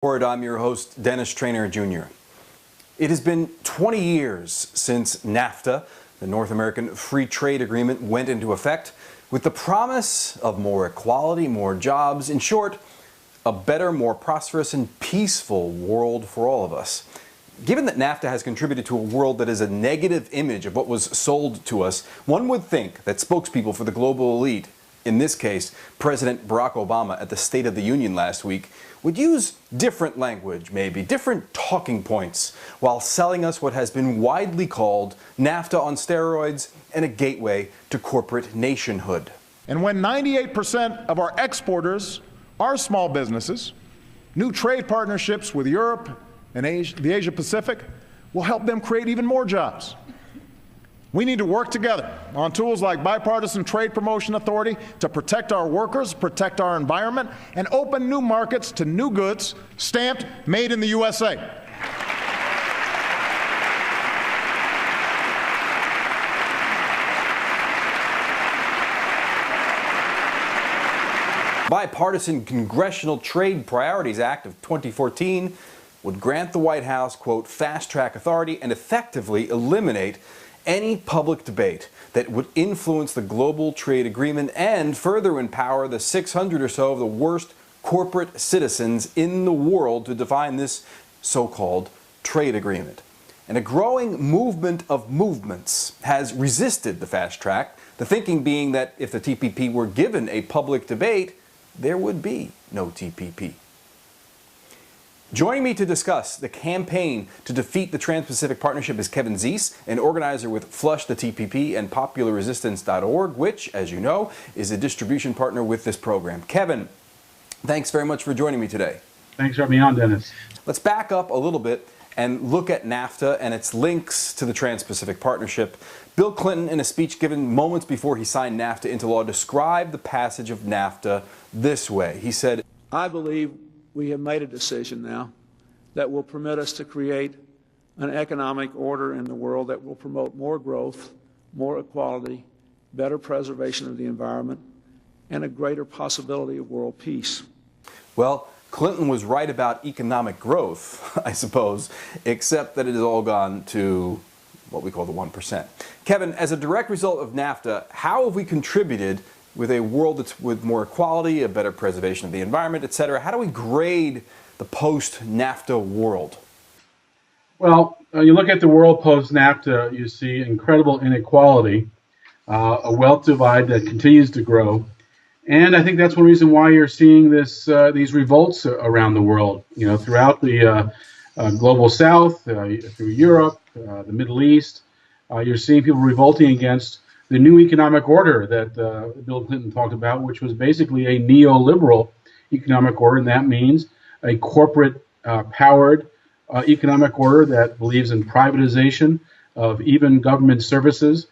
I'm your host, Dennis Traynor Jr. It has been 20 years since NAFTA, the North American Free Trade Agreement, went into effect with the promise of more equality, more jobs, in short, a better, more prosperous and peaceful world for all of us. Given that NAFTA has contributed to a world that is a negative image of what was sold to us, one would think that spokespeople for the global elite, in this case, President Barack Obama at the State of the Union last week, would use different language, maybe, different talking points, while selling us what has been widely called NAFTA on steroids and a gateway to corporate nationhood. And when 98% of our exporters are small businesses, new trade partnerships with Europe and the Asia Pacific will help them create even more jobs. We need to work together on tools like Bipartisan Trade Promotion Authority to protect our workers, protect our environment, and open new markets to new goods stamped made in the USA. Bipartisan Congressional Trade Priorities Act of 2014 would grant the White House, quote, fast-track authority and effectively eliminate any public debate that would influence the global trade agreement and further empower the 600 or so of the worst corporate citizens in the world to define this so-called trade agreement. And a growing movement of movements has resisted the fast track, the thinking being that if the TPP were given a public debate, there would be no TPP. Joining me to discuss the campaign to defeat the Trans-Pacific Partnership is Kevin Zeese, an organizer with Flush the TPP and PopularResistance.org, which, as you know, is a distribution partner with this program. Kevin, thanks very much for joining me today. Thanks for having me on, Dennis. Let's back up a little bit and look at NAFTA and its links to the Trans-Pacific Partnership. Bill Clinton, in a speech given moments before he signed NAFTA into law, described the passage of NAFTA this way. He said, I believe we have made a decision now that will permit us to create an economic order in the world that will promote more growth, more equality, better preservation of the environment, and a greater possibility of world peace. Well, Clinton was right about economic growth, I suppose, except that it has all gone to what we call the 1%. Kevin, as a direct result of NAFTA, how have we contributed with a world that's with more equality, a better preservation of the environment, et cetera? How do we grade the post-NAFTA world? Well, you look at the world post-NAFTA, you see incredible inequality, a wealth divide that continues to grow. And I think that's one reason why you're seeing these revolts around the world, throughout the global south, through Europe, the Middle East. You're seeing people revolting against the new economic order that Bill Clinton talked about, which was basically a neoliberal economic order, and that means a corporate-powered economic order that believes in privatization of even government services,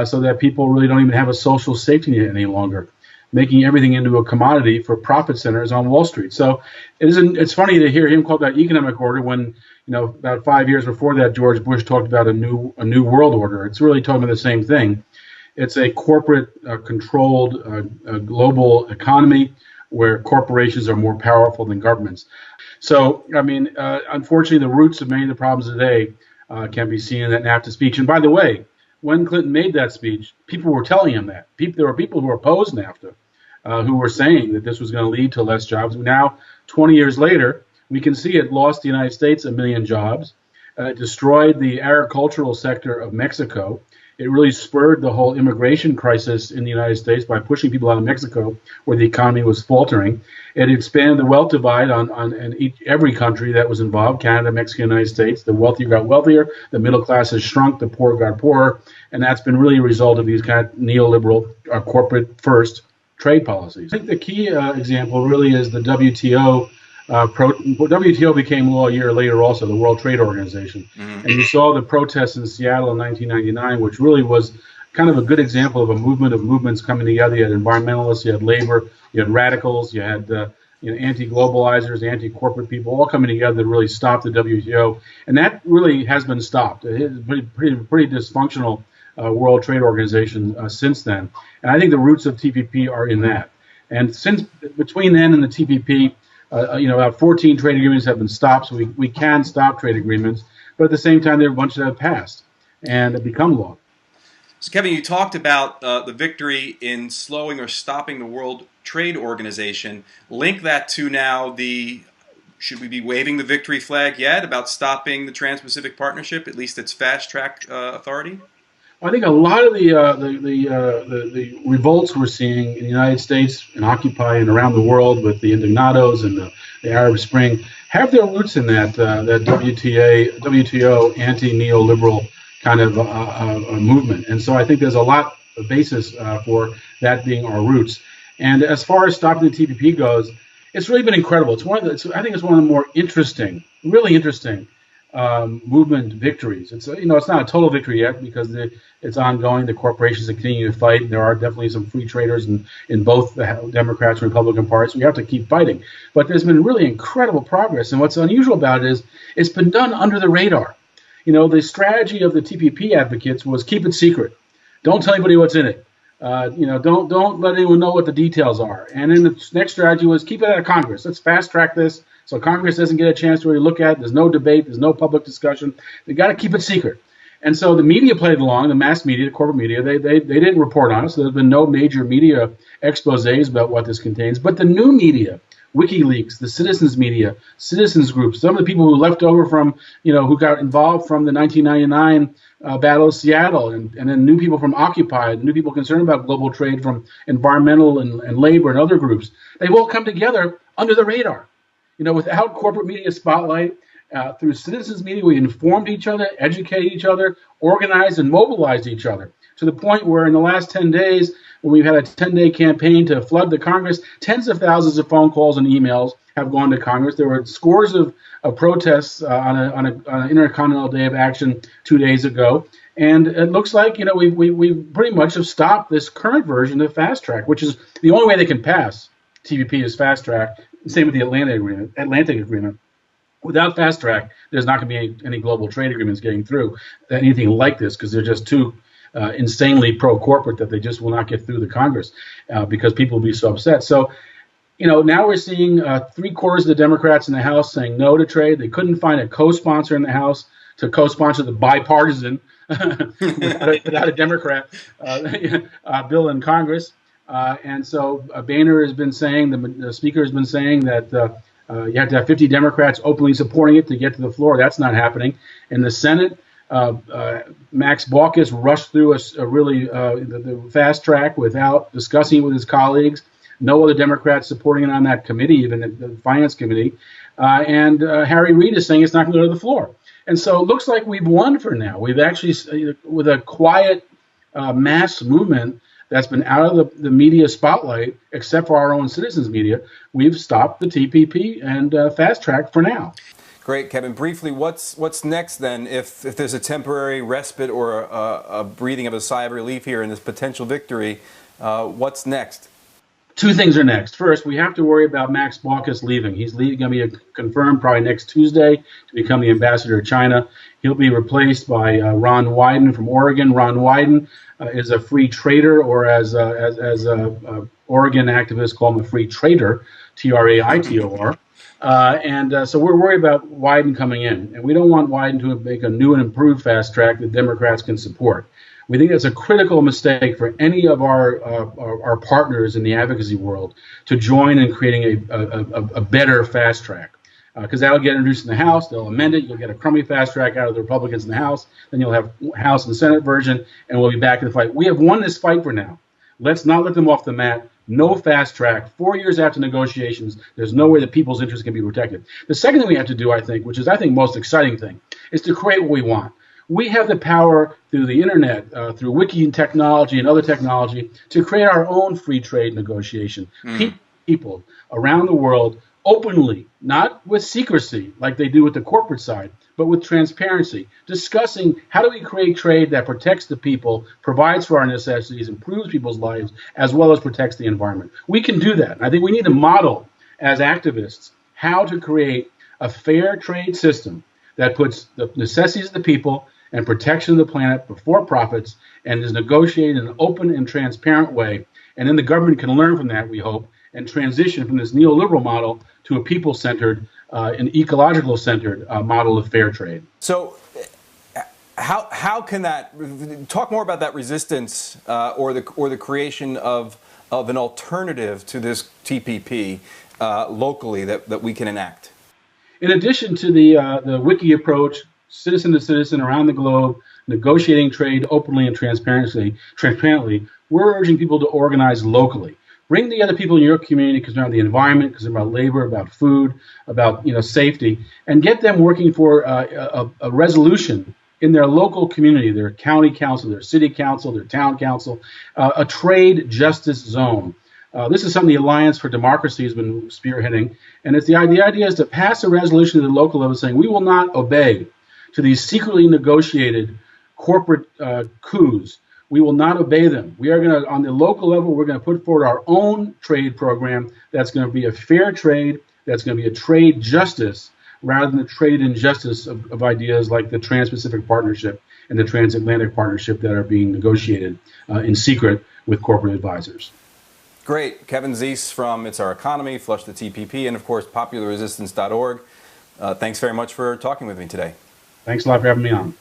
so that people really don't even have a social safety net any longer, making everything into a commodity for profit centers on Wall Street. So it's funny to hear him call that economic order when, about 5 years before that, George Bush talked about a new world order. It's really talking about the same thing. It's a corporate-controlled global economy where corporations are more powerful than governments. So, unfortunately, the roots of many of the problems today can be seen in that NAFTA speech. And by the way, when Clinton made that speech, people were telling him that. There were people who opposed NAFTA who were saying that this was going to lead to less jobs. Now, 20 years later, we can see it lost the United States 1 million jobs, destroyed the agricultural sector of Mexico. It really spurred the whole immigration crisis in the United States by pushing people out of Mexico where the economy was faltering. It expanded the wealth divide on every country that was involved, Canada, Mexico, United States. The wealthier got wealthier, the middle class has shrunk, the poor got poorer, and that's been really a result of these kind of neoliberal corporate-first trade policies. I think the key example really is the WTO. WTO became law a year later also, the World Trade Organization. Mm-hmm. And you saw the protests in Seattle in 1999, which really was kind of a good example of a movement of movements coming together. You had environmentalists, you had labor, you had radicals, you had anti-globalizers, anti-corporate people all coming together to really stop the WTO. And that really has been stopped. It's a pretty dysfunctional World Trade Organization since then. And I think the roots of TPP are in that. And since between then and the TPP, about 14 trade agreements have been stopped, so we can stop trade agreements. But at the same time, there are a bunch that have passed and have become law. So, Kevin, you talked about the victory in slowing or stopping the World Trade Organization. Link that to now should we be waving the victory flag yet about stopping the Trans-Pacific Partnership, at least its fast-track authority? I think a lot of the revolts we're seeing in the United States and Occupy and around the world with the Indignados and the Arab Spring have their roots in that WTO anti-neoliberal kind of movement. And so I think there's a lot of basis for that being our roots. And as far as stopping the TPP goes, it's really been incredible. I think it's one of the more interesting, really interesting movement victories. It's not a total victory yet because it's ongoing. The corporations continue to fight. There are definitely some free traders in both the Democrats and Republican parties. We have to keep fighting. But there's been really incredible progress. And what's unusual about it is it's been done under the radar. The strategy of the TPP advocates was keep it secret. Don't tell anybody what's in it. Don't let anyone know what the details are. And then the next strategy was keep it out of Congress. Let's fast track this so Congress doesn't get a chance to really look at it. There's no debate. There's no public discussion. They got to keep it secret. And so the media played along, the mass media, the corporate media. They didn't report on it. So there's been no major media exposés about what this contains. But the new media, WikiLeaks, the citizens media, citizens groups, some of the people who left over from, who got involved from the 1999 Battle of Seattle, and then new people from Occupy, new people concerned about global trade from environmental and labor and other groups, they've all come together under the radar. Without corporate media spotlight, through citizens media, we informed each other, educated each other, organized and mobilized each other to the point where in the last 10 days, when we've had a 10-day campaign to flood the Congress, tens of thousands of phone calls and emails have gone to Congress. There were scores of protests on an Intercontinental Day of Action 2 days ago. And it looks like, we pretty much have stopped this current version of fast track, which is the only way they can pass TPP is fast track. Same with the Atlantic Agreement. Without fast track, there's not going to be any global trade agreements getting through anything like this because they're just too insanely pro-corporate that they just will not get through the Congress because people will be so upset. So, now we're seeing 3/4 of the Democrats in the House saying no to trade. They couldn't find a co-sponsor in the House to co-sponsor the bipartisan without a Democrat bill in Congress. And so Boehner has been saying, the Speaker has been saying that you have to have 50 Democrats openly supporting it to get to the floor. That's not happening. In the Senate, Max Baucus rushed through the fast track without discussing it with his colleagues. No other Democrats supporting it on that committee, even the Finance Committee. And Harry Reid is saying it's not going to go to the floor. And so it looks like we've won for now. We've actually, with a quiet mass movement that's been out of the media spotlight, except for our own citizens media, we've stopped the TPP and fast track for now. Great, Kevin. Briefly, what's next then? If there's a temporary respite or a breathing of a sigh of relief here in this potential victory, what's next? Two things are next. First, we have to worry about Max Baucus leaving. He's going to be confirmed probably next Tuesday to become the ambassador to China. He'll be replaced by Ron Wyden from Oregon. Ron Wyden is a free trader, or as Oregon activists call him, a free trader, Traitor. So we're worried about Wyden coming in, and we don't want Wyden to make a new and improved fast track that Democrats can support. We think that's a critical mistake for any of our partners in the advocacy world to join in creating a better fast track, because that'll get introduced in the House. They'll amend it. You'll get a crummy fast track out of the Republicans in the House. Then you'll have House and Senate version, and we'll be back in the fight. We have won this fight for now. Let's not let them off the mat. No fast track. 4 years after negotiations, there's no way that people's interests can be protected. The second thing we have to do, I think, which is, I think, most exciting thing, is to create what we want. We have the power through the internet, through wiki technology and other technology, to create our own free trade negotiation. People around the world openly, not with secrecy like they do with the corporate side, but with transparency, discussing how do we create trade that protects the people, provides for our necessities, improves people's lives, as well as protects the environment. We can do that. I think we need to model as activists how to create a fair trade system that puts the necessities of the people and protection of the planet before profits, and is negotiated in an open and transparent way. And then the government can learn from that, we hope, and transition from this neoliberal model to a people-centered and ecological-centered model of fair trade. So how can that, talk more about that resistance or the creation of an alternative to this TPP locally that we can enact? In addition to the wiki approach, citizen to citizen around the globe, negotiating trade openly and transparently, we're urging people to organize locally. Bring together people in your community because they're about the environment, because they're about labor, about food, about safety, and get them working for a resolution in their local community, their county council, their city council, their town council, a trade justice zone. This is something the Alliance for Democracy has been spearheading, and it's the idea is to pass a resolution at the local level saying we will not obey to these secretly negotiated corporate coups. We will not obey them. We are going to, on the local level, we're going to put forward our own trade program that's going to be a fair trade, that's going to be a trade justice, rather than the trade injustice of ideas like the Trans-Pacific Partnership and the Transatlantic Partnership that are being negotiated in secret with corporate advisors. Great. Kevin Zeese from It's Our Economy, Flush the TPP, and of course, popularresistance.org. Thanks very much for talking with me today. Thanks a lot for having me on.